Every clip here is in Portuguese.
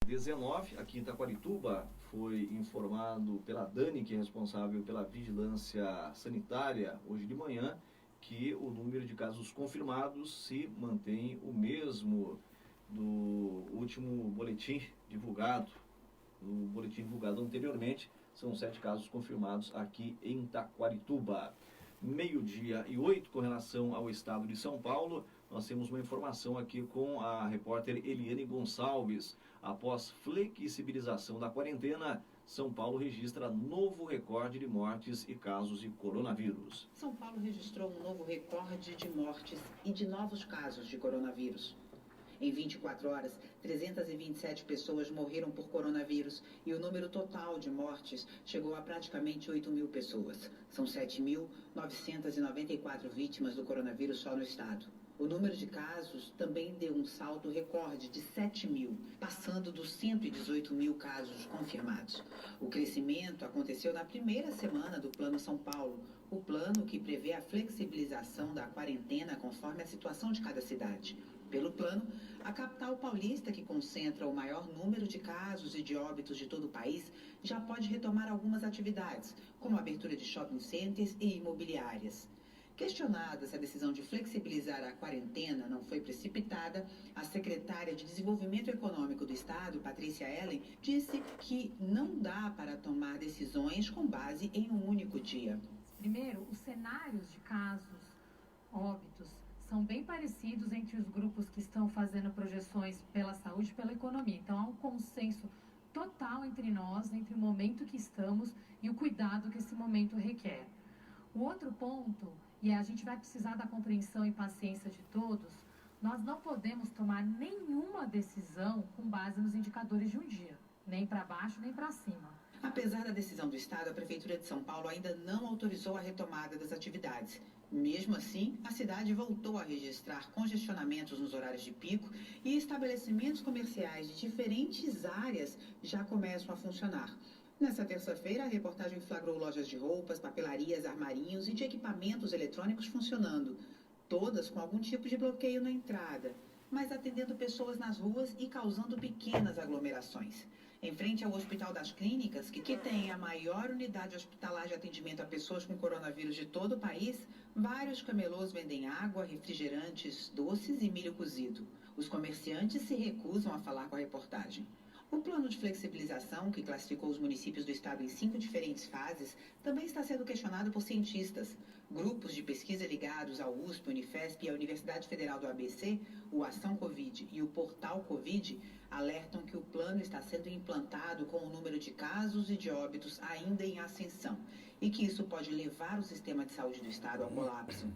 Covid-19. Aqui em Itaquarituba foi informado pela Dani, que é responsável pela vigilância sanitária, hoje de manhã, que o número de casos confirmados se mantém o mesmo do último boletim divulgado. No boletim divulgado anteriormente, são 7 casos confirmados aqui em Itaquarituba. 12:08, com relação ao estado de São Paulo, nós temos uma informação aqui com a repórter Eliane Gonçalves. Após flexibilização da quarentena, São Paulo registra novo recorde de mortes e casos de coronavírus. São Paulo registrou um novo recorde de mortes e de novos casos de coronavírus. Em 24 horas, 327 pessoas morreram por coronavírus e o número total de mortes chegou a praticamente 8.000 pessoas. São 7.994 vítimas do coronavírus só no estado. O número de casos também deu um salto recorde de 7.000, passando dos 118.000 casos confirmados. O crescimento aconteceu na primeira semana do Plano São Paulo, o plano que prevê a flexibilização da quarentena conforme a situação de cada cidade. Pelo plano, a capital paulista, que concentra o maior número de casos e de óbitos de todo o país, já pode retomar algumas atividades, como a abertura de shopping centers e imobiliárias. Questionada se a decisão de flexibilizar a quarentena não foi precipitada, a secretária de Desenvolvimento Econômico do Estado, Patrícia Ellen, disse que não dá para tomar decisões com base em um único dia. Primeiro, os cenários de casos, óbitos, são bem parecidos entre os grupos que estão fazendo projeções pela saúde e pela economia. Então, há um consenso total entre nós, entre o momento que estamos e o cuidado que esse momento requer. O outro ponto, e a gente vai precisar da compreensão e paciência de todos, nós não podemos tomar nenhuma decisão com base nos indicadores de um dia, nem para baixo nem para cima. Apesar da decisão do Estado, a Prefeitura de São Paulo ainda não autorizou a retomada das atividades. Mesmo assim, a cidade voltou a registrar congestionamentos nos horários de pico e estabelecimentos comerciais de diferentes áreas já começam a funcionar. Nessa terça-feira, a reportagem flagrou lojas de roupas, papelarias, armarinhos e de equipamentos eletrônicos funcionando, todas com algum tipo de bloqueio na entrada, mas atendendo pessoas nas ruas e causando pequenas aglomerações. Em frente ao Hospital das Clínicas, que tem a maior unidade hospitalar de atendimento a pessoas com coronavírus de todo o país, vários camelôs vendem água, refrigerantes, doces e milho cozido. Os comerciantes se recusam a falar com a reportagem. O plano de flexibilização, que classificou os municípios do estado em 5 diferentes fases, também está sendo questionado por cientistas. Grupos de pesquisa ligados ao USP, Unifesp e à Universidade Federal do ABC, o Ação Covid e o Portal Covid, alertam que o plano está sendo implantado com o número de casos e de óbitos ainda em ascensão e que isso pode levar o sistema de saúde do estado ao colapso.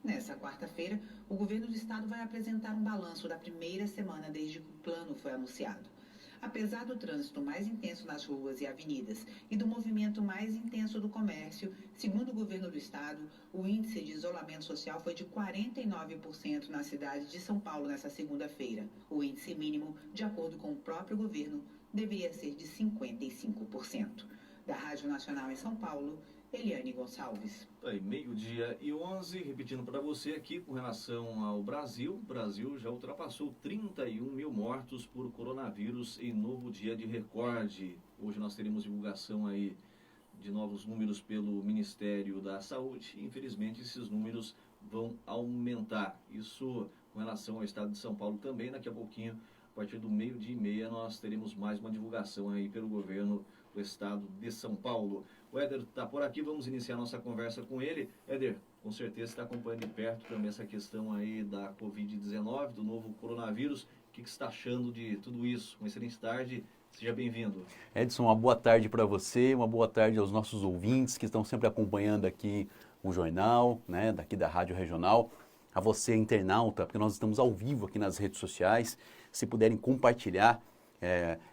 Nessa quarta-feira, o governo do estado vai apresentar um balanço da primeira semana desde que o plano foi anunciado. Apesar do trânsito mais intenso nas ruas e avenidas e do movimento mais intenso do comércio, segundo o governo do estado, o índice de isolamento social foi de 49% na cidade de São Paulo nessa segunda-feira. O índice mínimo, de acordo com o próprio governo, deveria ser de 55%. Da Rádio Nacional em São Paulo, Eliane Gonçalves. Aí, 12:11, repetindo para você aqui com relação ao Brasil. O Brasil já ultrapassou 31.000 mortos por coronavírus em novo dia de recorde. Hoje nós teremos divulgação aí de novos números pelo Ministério da Saúde. Infelizmente, esses números vão aumentar. Isso com relação ao estado de São Paulo também. Daqui a pouquinho, a partir do 12:30, nós teremos mais uma divulgação aí pelo governo do estado de São Paulo. O Éder está por aqui, vamos iniciar nossa conversa com ele. Éder, com certeza está acompanhando de perto também essa questão aí da Covid-19, do novo coronavírus. O que você está achando de tudo isso? Uma excelente tarde, seja bem-vindo. Edson, uma boa tarde para você, uma boa tarde aos nossos ouvintes que estão sempre acompanhando aqui o jornal, né, daqui da Rádio Regional. A você, internauta, porque nós estamos ao vivo aqui nas redes sociais. Se puderem compartilhar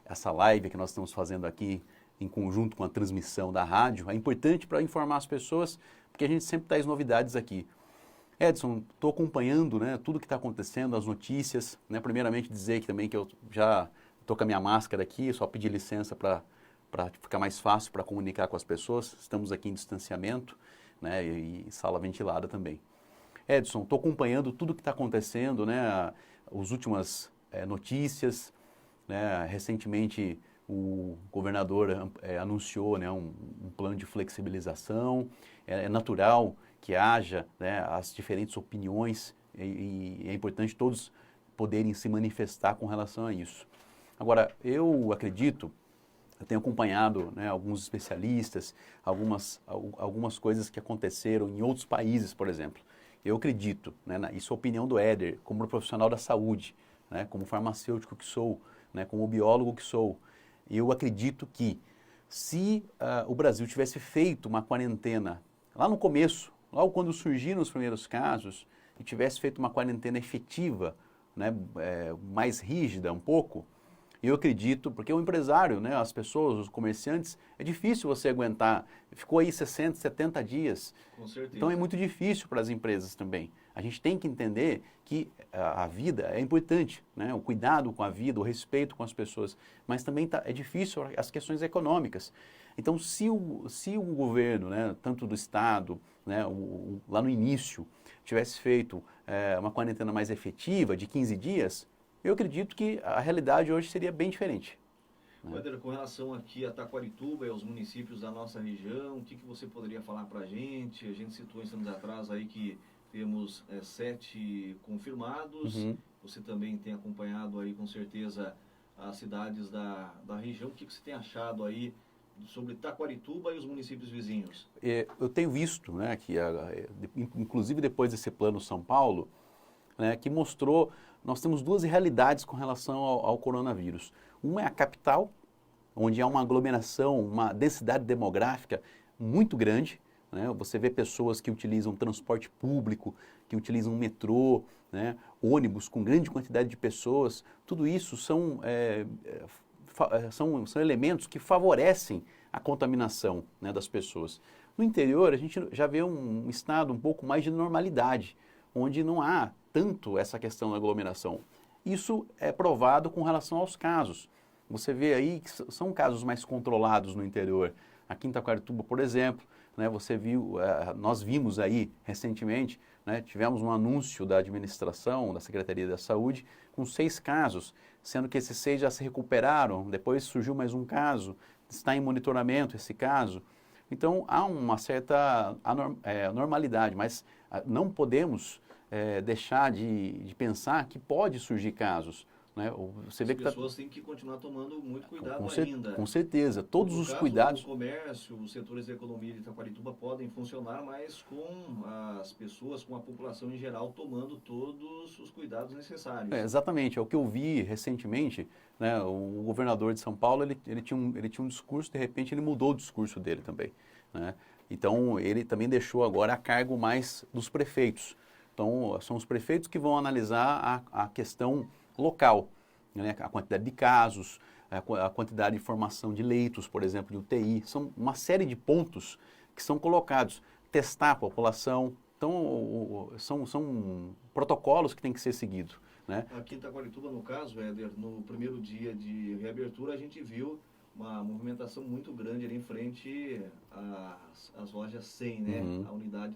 essa live que nós estamos fazendo aqui em conjunto com a transmissão da rádio, é importante para informar as pessoas, porque a gente sempre traz novidades aqui. Edson, estou acompanhando, né, tudo que está acontecendo, as notícias, né, primeiramente dizer que também que eu já estou com a minha máscara aqui, só pedir licença para ficar mais fácil para comunicar com as pessoas, estamos aqui em distanciamento, né, e sala ventilada também. Edson, estou acompanhando tudo que está acontecendo, né, as últimas notícias, né? Recentemente, o governador anunciou, né, um plano de flexibilização. É natural que haja, né, as diferentes opiniões e é importante todos poderem se manifestar com relação a isso. Agora, eu acredito, eu tenho acompanhado, né, alguns especialistas, algumas coisas que aconteceram em outros países, por exemplo. Eu acredito, né, isso é a opinião do Éder, como profissional da saúde, né, como farmacêutico que sou, né, como biólogo que sou. Eu acredito que se o Brasil tivesse feito uma quarentena lá no começo, logo quando surgiram os primeiros casos, e tivesse feito uma quarentena efetiva, né, mais rígida um pouco, eu acredito, porque o empresário, né, as pessoas, os comerciantes, é difícil você aguentar. Ficou aí 60, 70 dias. Com certeza. Então é muito difícil para as empresas também. A gente tem que entender que a vida é importante, né? O cuidado com a vida, o respeito com as pessoas, mas também é difícil as questões econômicas. Então, se o governo, né, tanto do Estado, né, lá no início, tivesse feito uma quarentena mais efetiva, de 15 dias, eu acredito que a realidade hoje seria bem diferente. Éder, com relação aqui a Taquarituba e aos municípios da nossa região, o que você poderia falar para a gente? A gente citou uns anos atrás aí que temos 7 confirmados. Uhum. Você também tem acompanhado aí com certeza as cidades da região. O que você tem achado aí sobre Taquarituba e os municípios vizinhos? Eu tenho visto, né, que inclusive depois desse plano São Paulo, né, que mostrou, nós temos 2 realidades com relação ao coronavírus. Uma é a capital, onde há uma aglomeração, uma densidade demográfica muito grande, né? Você vê pessoas que utilizam transporte público, que utilizam metrô, né, ônibus com grande quantidade de pessoas. Tudo isso são elementos que favorecem a contaminação, né, das pessoas. No interior, a gente já vê um estado um pouco mais de normalidade, onde não há tanto essa questão da aglomeração. Isso é provado com relação aos casos. Você vê aí que são casos mais controlados no interior. Aqui em Taquarituba, por exemplo, né, nós vimos aí recentemente, né, tivemos um anúncio da administração, da Secretaria da Saúde, com 6 casos, sendo que esses 6 já se recuperaram, depois surgiu mais um caso, está em monitoramento esse caso. Então, há uma certa normalidade, mas não podemos deixar de pensar que pode surgir casos. Né? Você vê As pessoas têm que continuar tomando muito cuidado ainda. Com certeza, todos os cuidados. O comércio, os setores da economia de Taquarituba podem funcionar, mas com as pessoas, com a população em geral, tomando todos os cuidados necessários. Exatamente, é o que eu vi recentemente, né? O governador de São Paulo, ele tinha um discurso, de repente ele mudou o discurso dele também, né? Então, ele também deixou agora a cargo mais dos prefeitos. Então, são os prefeitos que vão analisar a questão local, né? A quantidade de casos, a quantidade de formação de leitos, por exemplo, de UTI. São uma série de pontos que são colocados. Testar a população. Então, são protocolos que têm que ser seguidos. Né? Aqui em Taquarituba, no caso, Éder, no primeiro dia de reabertura, a gente viu uma movimentação muito grande ali em frente às lojas 100, né? Uhum. A unidade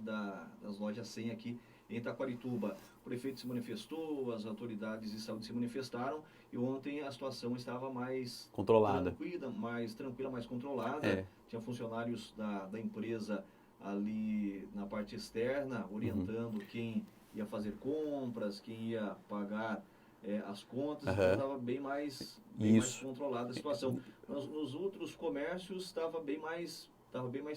das lojas 100 aqui em Taquarituba. O prefeito se manifestou, as autoridades de saúde se manifestaram e ontem a situação estava mais controlada, mais controlada. Tinha funcionários da empresa ali na parte externa orientando quem ia fazer compras, quem ia pagar as contas, então estava bem mais controlada a situação. Nos outros comércios estava bem mais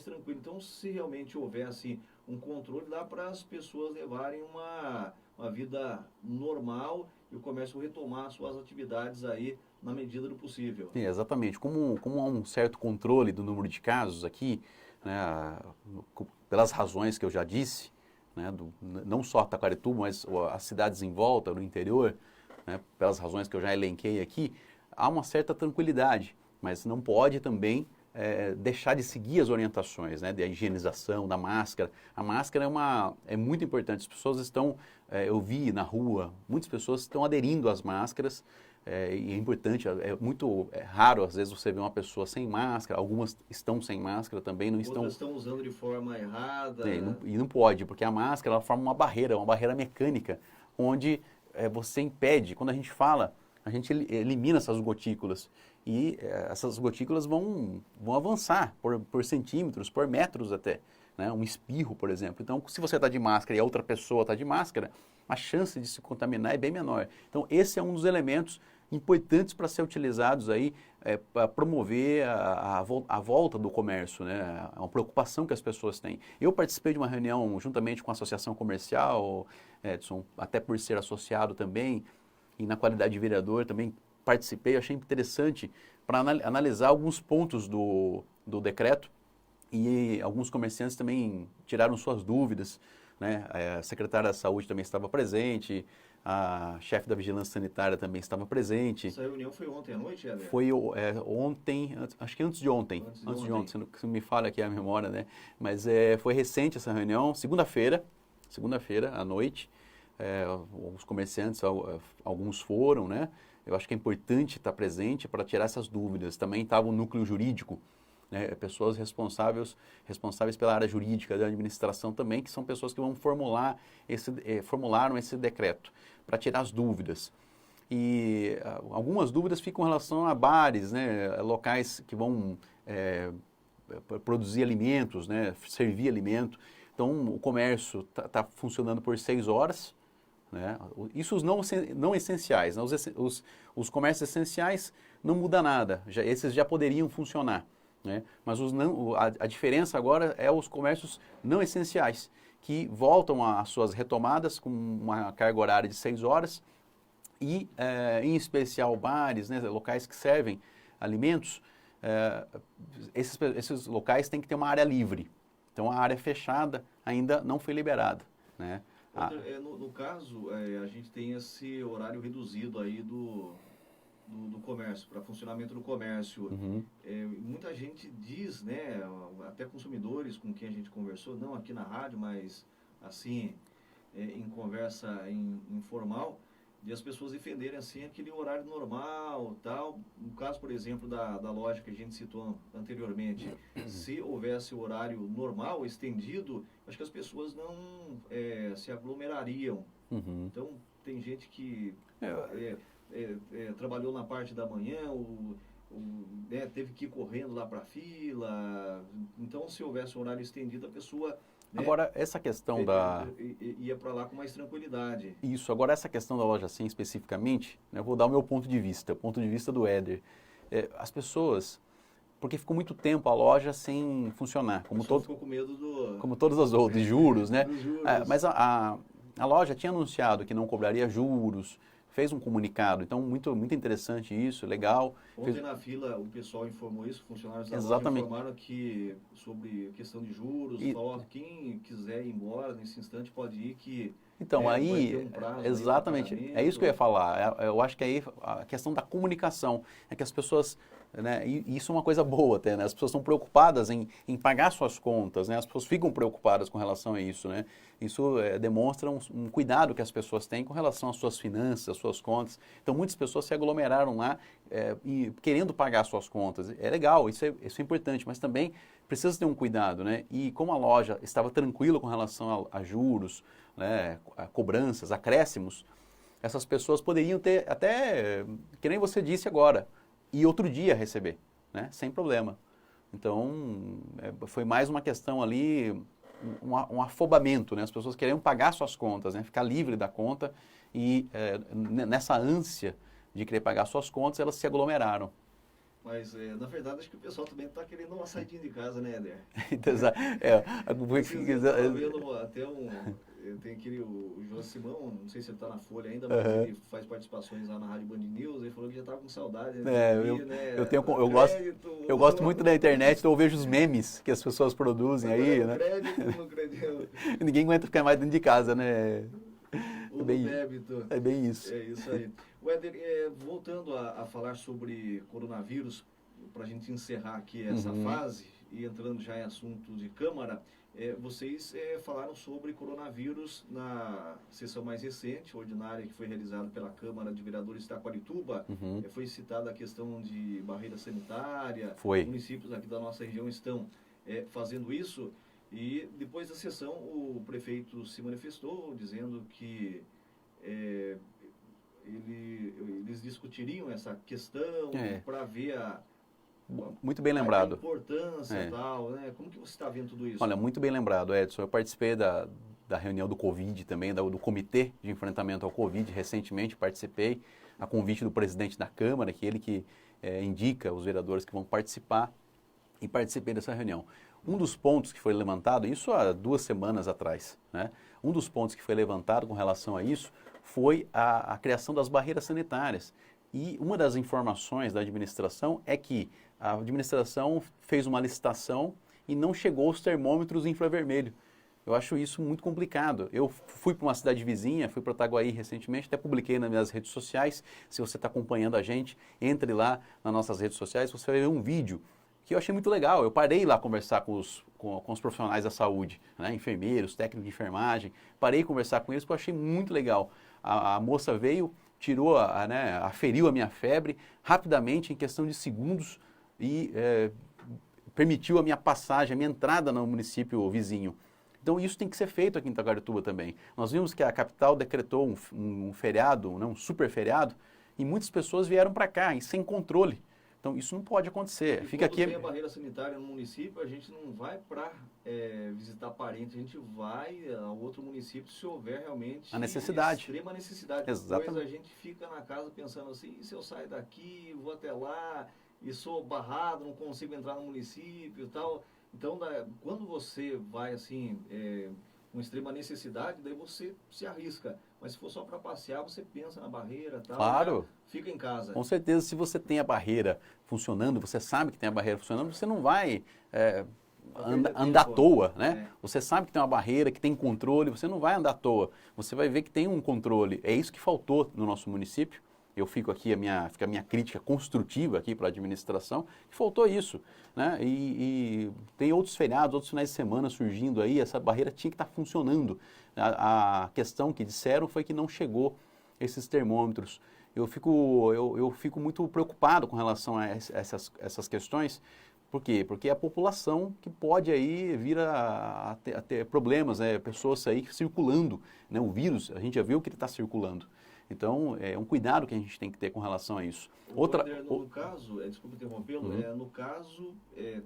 tranquilo. Então, se realmente houvesse um controle, dá para as pessoas levarem uma vida normal e o comércio retomar suas atividades aí na medida do possível. Sim, exatamente. Como há um certo controle do número de casos aqui, né, pelas razões que eu já disse, né, não só Taquarituba, mas as cidades em volta, no interior, né, pelas razões que eu já elenquei aqui, há uma certa tranquilidade, mas não pode também deixar de seguir as orientações, né, da higienização, da máscara. A máscara é muito importante. As pessoas estão, eu vi na rua, muitas pessoas estão aderindo às máscaras, e é importante, muito raro às vezes você vê uma pessoa sem máscara, algumas estão sem máscara também, Outras estão usando de forma errada. E não pode, porque a máscara ela forma uma barreira mecânica, onde você impede, quando a gente fala a gente elimina essas gotículas. E essas gotículas vão avançar por centímetros, por metros até. Né? Um espirro, por exemplo. Então, se você está de máscara e a outra pessoa está de máscara, a chance de se contaminar é bem menor. Então, esse é um dos elementos importantes para ser utilizados aí para promover a volta do comércio, né? É uma preocupação que as pessoas têm. Eu participei de uma reunião juntamente com a Associação Comercial, Edson, até por ser associado também, e na qualidade de vereador também participei, achei interessante para analisar alguns pontos do decreto, e alguns comerciantes também tiraram suas dúvidas, né? A secretária da Saúde também estava presente, a chefe da Vigilância Sanitária também estava presente. Essa reunião foi ontem à noite, Éder? Foi ontem, acho que antes de ontem, se não me falha aqui a memória, né? Mas foi recente essa reunião, segunda-feira à noite, os comerciantes, alguns foram, né? Eu acho que é importante estar presente para tirar essas dúvidas. Também estava o núcleo jurídico, né? Pessoas responsáveis pela área jurídica da administração também, que são pessoas que vão formularam esse decreto para tirar as dúvidas. E algumas dúvidas ficam em relação a bares, né? Locais que vão produzir alimentos, né? Servir alimento. Então, o comércio está funcionando por 6 horas. Né? Isso os não essenciais. Né? Os comércios essenciais não muda nada. Esses já poderiam funcionar. Né? Mas a diferença agora é os comércios não essenciais, que voltam às suas retomadas com uma carga horária de 6 horas e, em especial, bares, né, locais que servem alimentos, esses locais têm que ter uma área livre. Então, a área fechada ainda não foi liberada. Né? No caso, a gente tem esse horário reduzido aí do comércio, para funcionamento do comércio. Uhum. Muita gente diz, né, até consumidores com quem a gente conversou, não aqui na rádio, mas assim, em conversa informal, de as pessoas defenderem assim aquele horário normal, tal. No caso, por exemplo, da loja que a gente citou anteriormente, se houvesse o horário normal, estendido, acho que as pessoas não se aglomerariam. Uhum. Então, tem gente que trabalhou na parte da manhã, teve que ir correndo lá para a fila. Então, se houvesse um horário estendido, a pessoa... Né, agora, essa questão ia para lá com mais tranquilidade. Isso. Agora, essa questão da loja 100 especificamente, né, eu vou dar o meu ponto de vista, o ponto de vista do Éder. As pessoas... Porque ficou muito tempo a loja sem funcionar. Ficou com medo como todas as outras, de juros, né? Dos juros. Mas a loja tinha anunciado que não cobraria juros, fez um comunicado, então muito interessante isso, legal. Ontem na fila o pessoal informou isso, funcionários da Exatamente. loja informaram sobre questão de juros, falou quem quiser ir embora nesse instante pode ir, que então, vai ter um prazo exatamente, é isso que eu ia falar. Eu acho que aí a questão da comunicação, é que as pessoas, né, e isso é uma coisa boa até, né, as pessoas estão preocupadas em pagar suas contas, né, as pessoas ficam preocupadas com relação a isso, né, isso demonstra um cuidado que as pessoas têm com relação às suas finanças, às suas contas. Então, muitas pessoas se aglomeraram lá e querendo pagar suas contas. É legal, isso é importante, mas também precisa ter um cuidado, né, e como a loja estava tranquila com relação a juros, né, a cobranças, acréscimos, essas pessoas poderiam ter até, que nem você disse agora, e outro dia receber, né, sem problema. Então, foi mais uma questão ali, um afobamento, né, as pessoas queriam pagar suas contas, né, ficar livre da conta e nessa ânsia de querer pagar suas contas, elas se aglomeraram. Mas, na verdade, acho que o pessoal também está querendo uma saidinha de casa, né, Éder? Tem aquele, o João Simão, não sei se ele está na Folha ainda, mas ele faz participações lá na Rádio Band News, ele falou que já estava com saudade. Eu gosto muito da internet, então eu vejo os memes que as pessoas produzem aí, né? Ninguém aguenta ficar mais dentro de casa, né? É bem isso. É isso aí. Éder, voltando a falar sobre coronavírus, para a gente encerrar aqui essa fase e entrando já em assunto de Câmara, vocês falaram sobre coronavírus na sessão mais recente, ordinária, que foi realizada pela Câmara de Vereadores de Itaquarituba. Foi citada a questão de barreira sanitária. Municípios aqui da nossa região estão fazendo isso. E depois da sessão, o prefeito se manifestou dizendo que eles discutiriam essa questão para ver muito bem lembrado. A importância e tal, né? Como que você está vendo tudo isso? Olha, muito bem lembrado, Edson. Eu participei da reunião do Covid também, do Comitê de Enfrentamento ao Covid, recentemente participei, a convite do presidente da Câmara, que ele que indica os vereadores que vão participar, e participei dessa reunião. Um dos pontos que foi levantado, isso há 2 semanas atrás, né? Um dos pontos que foi levantado com relação a isso foi a criação das barreiras sanitárias. E uma das informações da administração é que a administração fez uma licitação e não chegou aos termômetros infravermelho. Eu acho isso muito complicado. Eu fui para uma cidade vizinha, fui para Itaguaí recentemente, até publiquei nas minhas redes sociais. Se você está acompanhando a gente, entre lá nas nossas redes sociais, você vai ver um vídeo que eu achei muito legal. Eu parei lá conversar com os profissionais da saúde, né? Enfermeiros, técnicos de enfermagem. Parei conversar com eles porque eu achei muito legal. A moça veio, tirou, aferiu a minha febre rapidamente, em questão de segundos, e permitiu a minha passagem, a minha entrada no município vizinho. Então isso tem que ser feito aqui em Itaguarituba também. Nós vimos que a capital decretou um feriado, um super feriado, e muitas pessoas vieram para cá, e sem controle. Então isso não pode acontecer. E Fica quando aqui. tem a barreira sanitária no município, a gente não vai para visitar parentes, a gente vai ao outro município se houver realmente a necessidade. Extrema necessidade. Exatamente. Depois a gente fica na casa pensando assim, se eu sair daqui, vou até lá, e sou barrado, não consigo entrar no município e tal. Então, quando você vai assim, com extrema necessidade, daí você se arrisca. Mas se for só para passear, você pensa na barreira, tal, claro. Fica em casa. Com certeza, se você tem a barreira funcionando, você sabe que tem a barreira funcionando, você não vai andar à toa, né? Você sabe que tem uma barreira, que tem controle, você não vai andar à toa. Você vai ver que tem um controle. É isso que faltou no nosso município. Eu fico aqui, fica a minha crítica construtiva aqui para a administração, que faltou isso, né? E tem outros feriados, outros finais de semana surgindo aí, essa barreira tinha que estar funcionando. A questão que disseram foi que não chegou esses termômetros. Eu fico muito preocupado com relação a essas questões. Por quê? Porque é a população que pode aí vir a ter problemas, né? Pessoas aí circulando, né? O vírus, a gente já viu que ele está circulando. Então, é um cuidado que a gente tem que ter com relação a isso. No caso, desculpa interrompê-lo, no caso,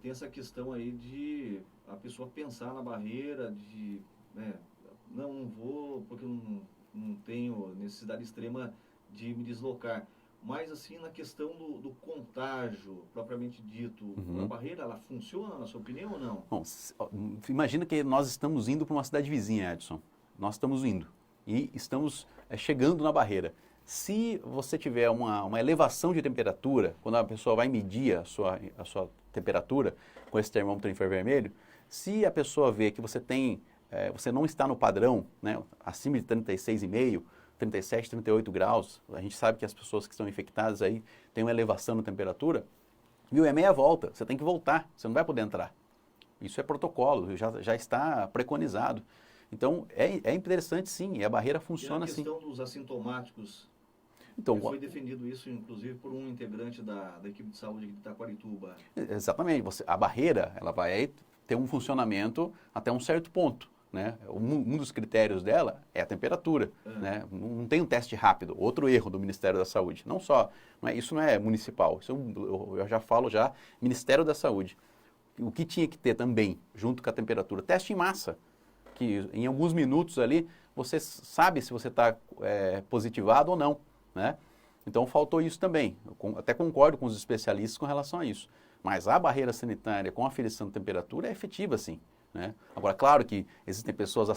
tem essa questão aí de a pessoa pensar na barreira, de não vou porque não tenho necessidade extrema de me deslocar. Mas, assim, na questão do contágio, propriamente dito, a barreira, ela funciona, na sua opinião, ou não? Bom, imagina que nós estamos indo para uma cidade vizinha, Edson. Nós estamos indo e estamos chegando na barreira. Se você tiver uma elevação de temperatura, quando a pessoa vai medir a sua temperatura com esse termômetro infravermelho, se a pessoa vê que você não está no padrão, né, acima de 36,5, 37, 38 graus, a gente sabe que as pessoas que estão infectadas aí têm uma elevação na temperatura, viu, é meia volta, você tem que voltar, você não vai poder entrar. Isso é protocolo, já está preconizado. Então, é interessante sim, e a barreira funciona assim. E a questão dos assintomáticos, então, foi defendido isso, inclusive, por um integrante da equipe de saúde de Itaquarituba. Exatamente, a barreira ela vai ter um funcionamento até um certo ponto. Né? Um dos critérios dela é a temperatura. Né? Não tem um teste rápido, outro erro do Ministério da Saúde. Isso não é municipal, isso eu já falo Ministério da Saúde. O que tinha que ter também, junto com a temperatura? Teste em massa. Que em alguns minutos ali você sabe se você está positivado ou não, né? Então faltou isso também. Eu até concordo com os especialistas com relação a isso. Mas a barreira sanitária com aferição de temperatura é efetiva, sim. Né? Agora, claro que existem pessoas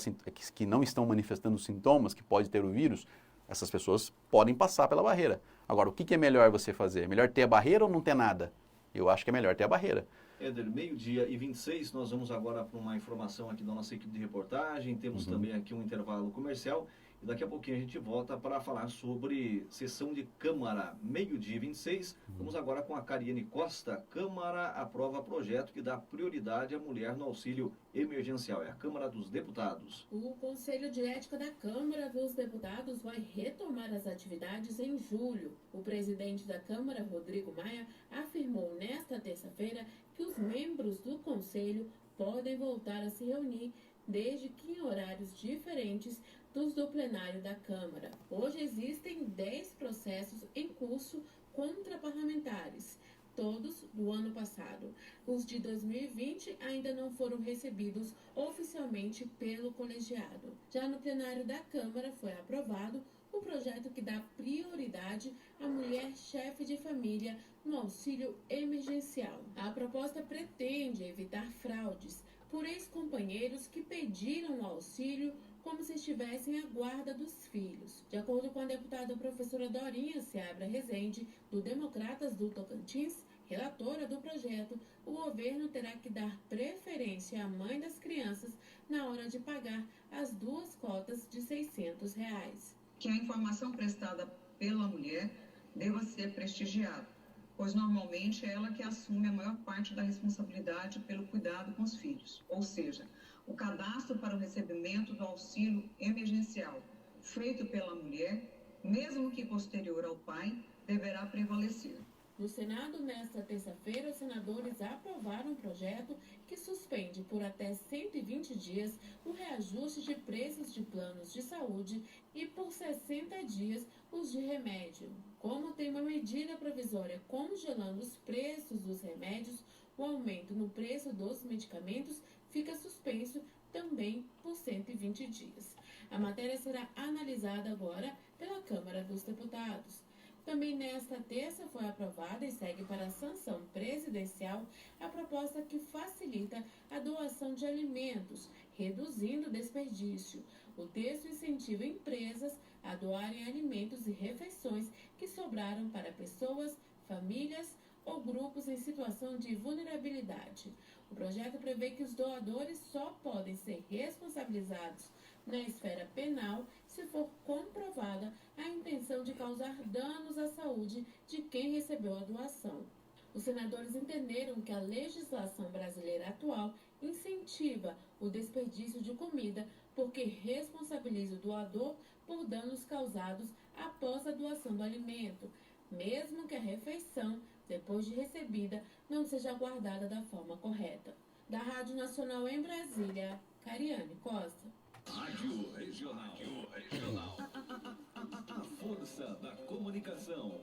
que não estão manifestando sintomas, que podem ter o vírus, essas pessoas podem passar pela barreira. Agora, o que é melhor você fazer? É melhor ter a barreira ou não ter nada? Eu acho que é melhor ter a barreira. Éder, 12:26, nós vamos agora para uma informação aqui da nossa equipe de reportagem, temos também aqui um intervalo comercial e daqui a pouquinho a gente volta para falar sobre sessão de Câmara, 12:26. Vamos agora com a Cariane Costa. Câmara aprova projeto que dá prioridade à mulher no auxílio emergencial. É a Câmara dos Deputados. O Conselho de Ética da Câmara dos Deputados vai retomar as atividades em julho. O presidente da Câmara, Rodrigo Maia, afirmou nesta terça-feira que os membros do Conselho podem voltar a se reunir desde que em horários diferentes dos do plenário da Câmara. Hoje existem 10 processos em curso contra parlamentares, todos do ano passado. Os de 2020 ainda não foram recebidos oficialmente pelo colegiado. Já no plenário da Câmara foi aprovado o projeto que dá prioridade à mulher chefe de família no auxílio emergencial. A proposta pretende evitar fraudes por ex-companheiros que pediram o auxílio como se estivessem à guarda dos filhos. De acordo com a deputada professora Dorinha Seabra Rezende, do Democratas do Tocantins, relatora do projeto, o governo terá que dar preferência à mãe das crianças na hora de pagar as 2 cotas de R$ 600. Que a informação prestada pela mulher deva ser prestigiada, pois normalmente é ela que assume a maior parte da responsabilidade pelo cuidado com os filhos. Ou seja, o cadastro para o recebimento do auxílio emergencial feito pela mulher, mesmo que posterior ao pai, deverá prevalecer. No Senado, nesta terça-feira, os senadores aprovaram um projeto que suspende por até 120 dias o reajuste de preços de planos de saúde e por 60 dias os de remédio. Como tem uma medida provisória congelando os preços dos remédios, o aumento no preço dos medicamentos fica suspenso também por 120 dias. A matéria será analisada agora pela Câmara dos Deputados. Também nesta terça foi aprovada e segue para a sanção presidencial a proposta que facilita a doação de alimentos, reduzindo o desperdício. O texto incentiva empresas a doarem alimentos e refeições que sobraram para pessoas, famílias ou grupos em situação de vulnerabilidade. O projeto prevê que os doadores só podem ser responsabilizados na esfera penal se for comprovada a intenção de causar danos à saúde de quem recebeu a doação. Os senadores entenderam que a legislação brasileira atual incentiva o desperdício de comida porque responsabiliza o doador por danos causados após a doação do alimento, mesmo que a refeição, depois de recebida, não seja guardada da forma correta. Da Rádio Nacional em Brasília, Cariane Costa. Rádio Regional. A força da comunicação.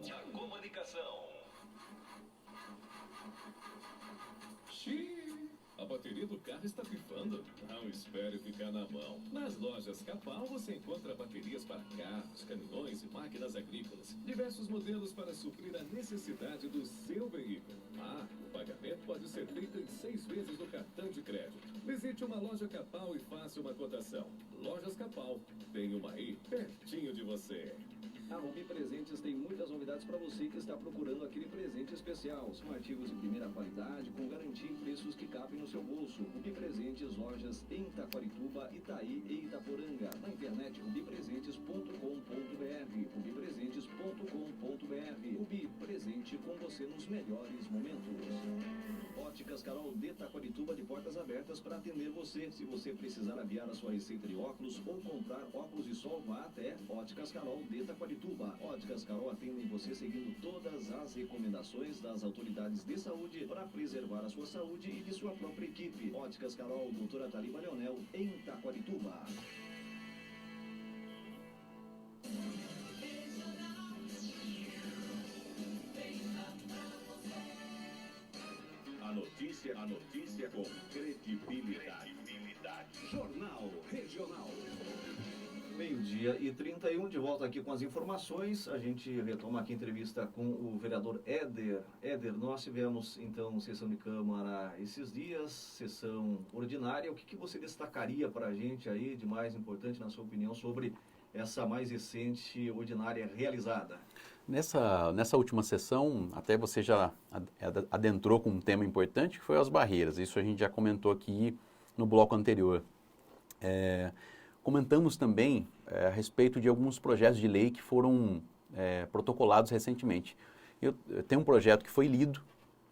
Xiii, a bateria do carro está pifando. Não espere ficar na mão. Nas lojas Capal você encontra baterias para carros, caminhões e máquinas agrícolas. Diversos modelos para suprir a necessidade do seu veículo. O pagamento pode ser feito em 6 vezes no cartão de crédito. Visite uma loja Capal e faça uma cotação. Lojas Capal, tem uma aí pertinho de você. A Rubi Presentes tem muitas novidades para você que está procurando aquele presente especial. São artigos de primeira qualidade, com garantia e preços que cabem no seu bolso. Rubi Presentes, lojas em Taquarituba, Itaí e Itaporanga. Na internet, rubipresentes.com.br. rubipresentes.com.br. Rubi, presente com você nos melhores momentos. Óticas Carol de Taquarituba, de portas abertas para atender você. Se você precisar aviar a sua receita de óculos ou comprar óculos de sol, vá até Óticas Carol de Taquarituba. Óticas Carol atendem você seguindo todas as recomendações das autoridades de saúde para preservar a sua saúde e de sua própria equipe. Óticas Carol, doutora Taliba Leonel, em Taquarituba. A notícia com credibilidade. Jornal Regional. 12h31, de volta aqui com as informações. A gente retoma aqui a entrevista com o vereador Éder. Éder, nós tivemos então sessão de Câmara esses dias, sessão ordinária. O que você destacaria para a gente aí de mais importante, na sua opinião, sobre essa mais recente ordinária realizada? Nessa última sessão, até você já adentrou com um tema importante, que foi as barreiras. Isso a gente já comentou aqui no bloco anterior. Comentamos também a respeito de alguns projetos de lei que foram protocolados recentemente. Eu tenho um projeto que foi lido,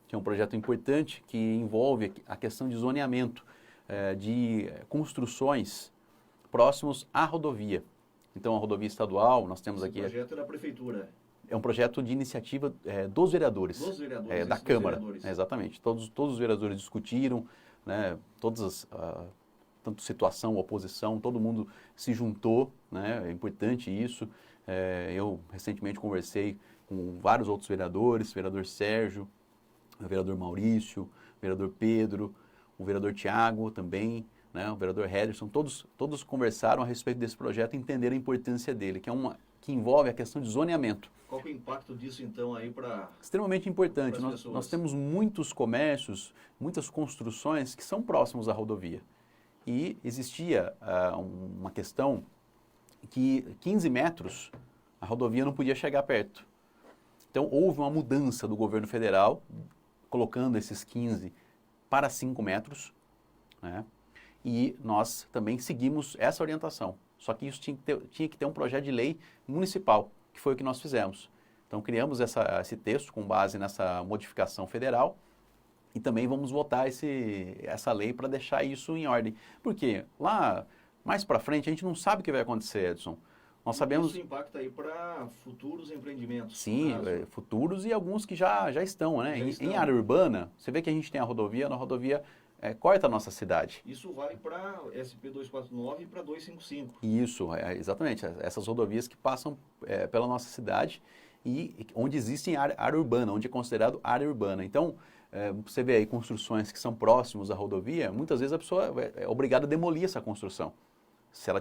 que é um projeto importante, que envolve a questão de zoneamento de construções próximos à rodovia. Então, a rodovia estadual, nós temos aqui... Esse projeto é da Prefeitura. É um projeto de iniciativa dos vereadores. Dos vereadores, da Câmara. Vereadores. Exatamente. Todos os vereadores discutiram, né, tanto situação, oposição, todo mundo se juntou, né? É importante isso. Eu recentemente conversei com vários outros vereadores, o vereador Sérgio, o vereador Maurício, o vereador Pedro, o vereador Tiago também, né? O vereador Henderson, todos conversaram a respeito desse projeto e entenderam a importância dele, que envolve a questão de zoneamento. Qual que é o impacto disso, então, aí para... Extremamente importante. Nós temos muitos comércios, muitas construções que são próximos à rodovia. E existia uma questão que 15 metros a rodovia não podia chegar perto. Então, houve uma mudança do governo federal, colocando esses 15 para 5 metros, né? E nós também seguimos essa orientação. Só que isso tinha que ter um projeto de lei municipal, que foi o que nós fizemos. Então, criamos esse texto com base nessa modificação federal e também vamos votar essa lei para deixar isso em ordem. Porque lá, mais para frente, a gente não sabe o que vai acontecer, Edson. Nós sabemos... Isso impacta aí para futuros empreendimentos. Sim, futuros e alguns que já estão, né? Em área urbana, você vê que a gente tem a rodovia corta a nossa cidade. Isso vale para SP-249 e para 255. Isso, exatamente. Essas rodovias que passam pela nossa cidade e onde existe área urbana, onde é considerado área urbana. Então, você vê aí construções que são próximos à rodovia, muitas vezes a pessoa é obrigada a demolir essa construção, se ela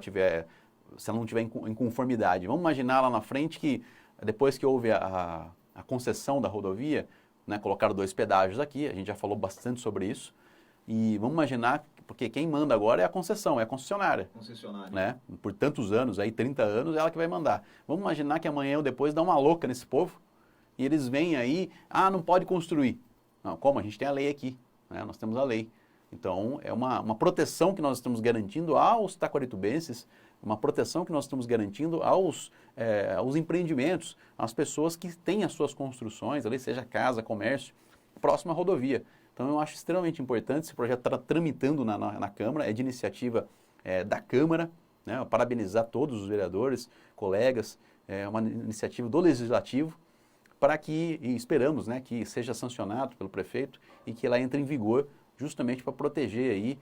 não estiver em conformidade. Vamos imaginar lá na frente que, depois que houve a concessão da rodovia, né, colocaram 2 pedágios aqui, a gente já falou bastante sobre isso, e vamos imaginar, porque quem manda agora é a concessão, é a concessionária. Né? Por tantos anos, aí 30 anos, é ela que vai mandar. Vamos imaginar que amanhã ou depois dá uma louca nesse povo, e eles vêm aí, não pode construir. Não, como? A gente tem a lei aqui, né? Nós temos a lei. Então, é uma proteção que nós estamos garantindo aos taquaritubenses, uma proteção que nós estamos garantindo aos empreendimentos, às pessoas que têm as suas construções, ali seja casa, comércio, próximo à rodovia. Então, eu acho extremamente importante, esse projeto está tramitando na Câmara, é de iniciativa da Câmara, né? Parabenizar todos os vereadores, colegas, é uma iniciativa do Legislativo, para que, e esperamos, né, que seja sancionado pelo prefeito e que ela entre em vigor justamente para proteger aí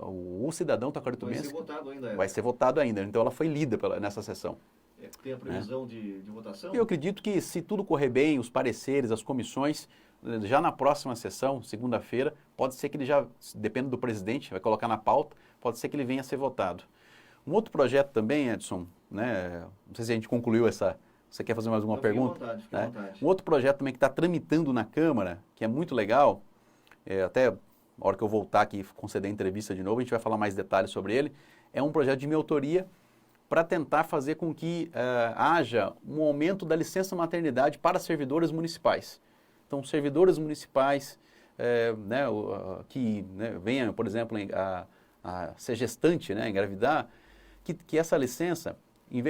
o cidadão taquaritubense. Vai ser votado ainda. Vai ser votado ainda, então ela foi lida nessa sessão. Tem a previsão de votação? Eu acredito que se tudo correr bem, os pareceres, as comissões, já na próxima sessão, segunda-feira, pode ser que ele já, depende do presidente, vai colocar na pauta, pode ser que ele venha a ser votado. Um outro projeto também, Edson, né, não sei se a gente concluiu essa... Você quer fazer mais alguma pergunta? Fique à vontade. Um outro projeto também que está tramitando na Câmara, que é muito legal, até a hora que eu voltar aqui e conceder a entrevista de novo, a gente vai falar mais detalhes sobre ele, é um projeto de minha autoria para tentar fazer com que haja um aumento da licença maternidade para servidores municipais. Então, servidores municipais que venham, por exemplo, a ser gestante, né, engravidar, que essa licença,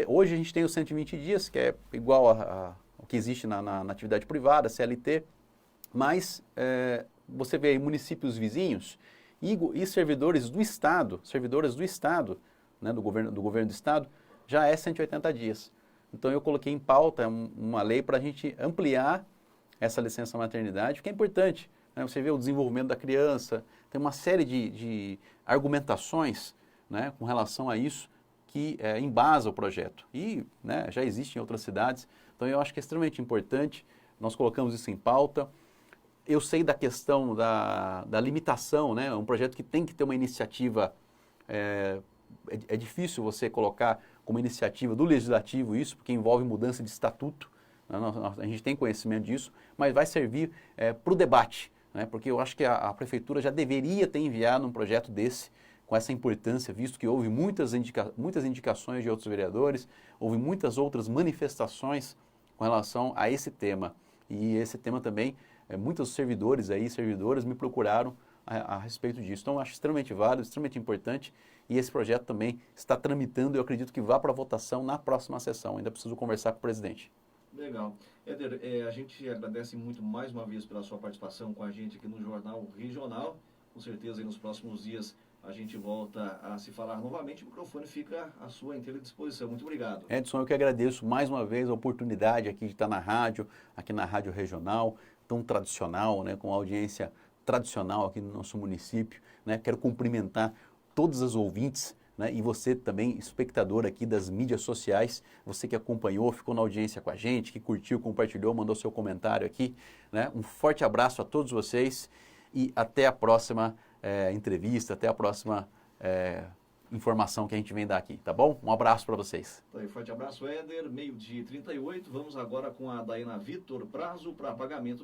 hoje a gente tem os 120 dias, que é igual ao que existe na atividade privada, CLT, mas você vê aí municípios vizinhos e servidores do Estado, né, do governo do Estado, já é 180 dias. Então eu coloquei em pauta uma lei para a gente ampliar essa licença maternidade, que é importante, né? Você vê o desenvolvimento da criança, tem uma série de argumentações, né, com relação a isso, que embasa o projeto. E, né, já existe em outras cidades, então eu acho que é extremamente importante, nós colocamos isso em pauta. Eu sei da questão da limitação, né, é um projeto que tem que ter uma iniciativa, é difícil você colocar como iniciativa do Legislativo isso, porque envolve mudança de estatuto, né, a gente tem conhecimento disso, mas vai servir para o debate, né, porque eu acho que a Prefeitura já deveria ter enviado um projeto desse, com essa importância, visto que houve muitas indicações de outros vereadores, houve muitas outras manifestações com relação a esse tema. E esse tema também, muitos servidores aí, servidoras me procuraram a respeito disso. Então, eu acho extremamente válido, extremamente importante, e esse projeto também está tramitando, eu acredito que vá para votação na próxima sessão. Ainda preciso conversar com o presidente. Legal. Éder, a gente agradece muito mais uma vez pela sua participação com a gente aqui no Jornal Regional. Com certeza, aí nos próximos dias, a gente volta a se falar novamente. O microfone fica à sua inteira disposição. Muito obrigado. Edson, eu que agradeço mais uma vez a oportunidade aqui de estar na rádio, aqui na Rádio Regional, tão tradicional, né, com audiência tradicional aqui no nosso município, né? Quero cumprimentar todas as ouvintes, né, e você também, espectador aqui das mídias sociais, você que acompanhou, ficou na audiência com a gente, que curtiu, compartilhou, mandou seu comentário aqui, né? Um forte abraço a todos vocês e até a próxima entrevista, até a próxima informação que a gente vem dar aqui, tá bom? Um abraço para vocês. Então, forte abraço, Éder. 12h38. Vamos agora com a Daiana Vitor. Prazo para pagamento